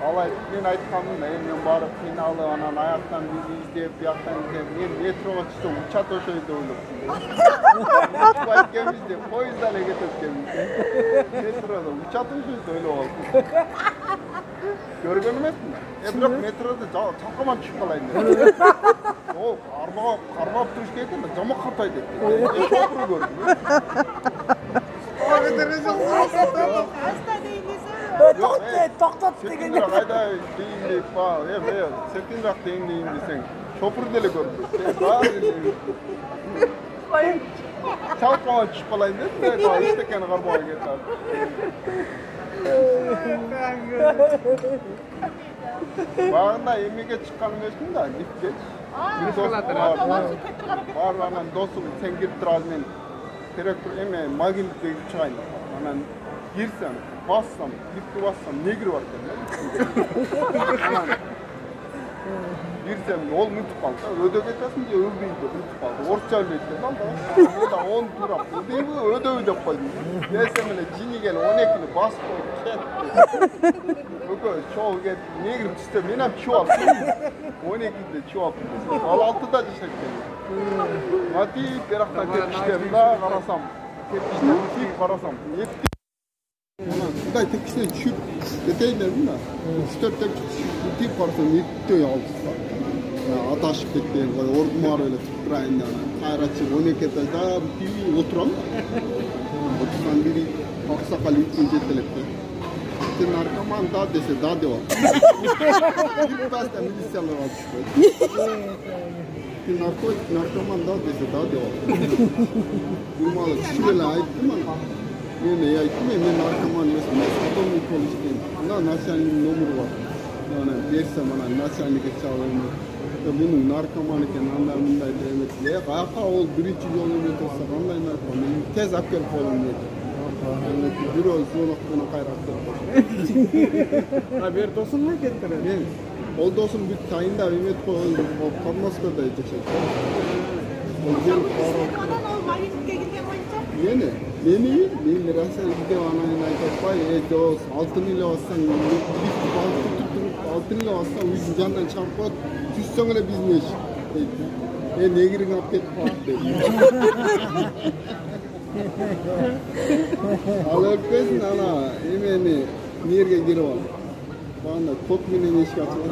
Алай, мен айтқанмын, мен барып қиналып, анан аяқтан биzi издеп, бияқтан издеп, мен метроға түссем учат ошо жерде ойлоптум. Учпай экенбиз деп, поезд эле кетет экенбиз. Метрода учат ошо жерде ойлоп алыптым. Көргөн эмесмин. Бирок метрода чалкаман түшүп калайын деп. О, кармап туруш керек экен, жамак катайт экен. Шопуру көрдүм. Тоқтат деген. Қайда дейін деп па, секундырақ дейін десең, шопыр деле көріп. Чалқаман түшіп қалайын деді, ештекені қармауға кетті. Бағында емеге шыққан емеспін да, лифтке. Бар, анан досым, сен келіп тұрады мен еме магнитке шығайын. Анан кирсем, бассам, лифтті бассам, не кіріп аттым. Кирсем, ол мүнтіп қалды. Өдө кетесің де өлбейді, мүнтіп қалды. Орысша өлбейді. Онда он турап, өдө деп қойдым. Десем еле жини келіп, 12-ні бас қойып кетті. Өкө, шоу кетті. Не кіріп түсті, мен әп чу алып. 12-де чу алып. Ал 6-да жешек келді. Мати, берақтан тепкіштем да, қарасам. Тепкіштем, тиіп қарасам. Құдай тепкіштен түшіп кетейін дедім да. 3-4 тиіп қарасам, еттей алды. Аташып кеткен, ордымар өлі тұттырайын да. Қайратшы 12 этажда отырам да. Отырсан бiri ақсақал үйткен жетелепті. Сен наркоман да десе да деп алды. Bir таста милициялар алып түшпеді. Сен наркоман да десе да деп алды. Думалы түшіп елі айттым ана. Мен айттым, мен наркоман емеспін, сатомный колледжден. Ана начальник номері бар. Берсем ана начальникке чалып. Бұның наркоман екен, анда мындай демек. Қаяққа ол бірінші жолы мен болса қандай наркоман? Мен тез әпкер қолым еді. Бір өз зонақтыны қайраттыр. Бер досың ма кеттірі? Мен, ол досым бүт тайында емет қойылды, Подмосковда жетешек. Ол келіп барып. Қадан ол магнитке келген бойынша? Meni rasa gide anayın aytapay, dос, altın ile bassan, altın ile bassan, uygun candan çarpıp, düşsen öyle biznes. Ne girin apket pat dedi. Al öpkesin ana, emeni, nereye girip al. Bana kok minen iş kaçırdı.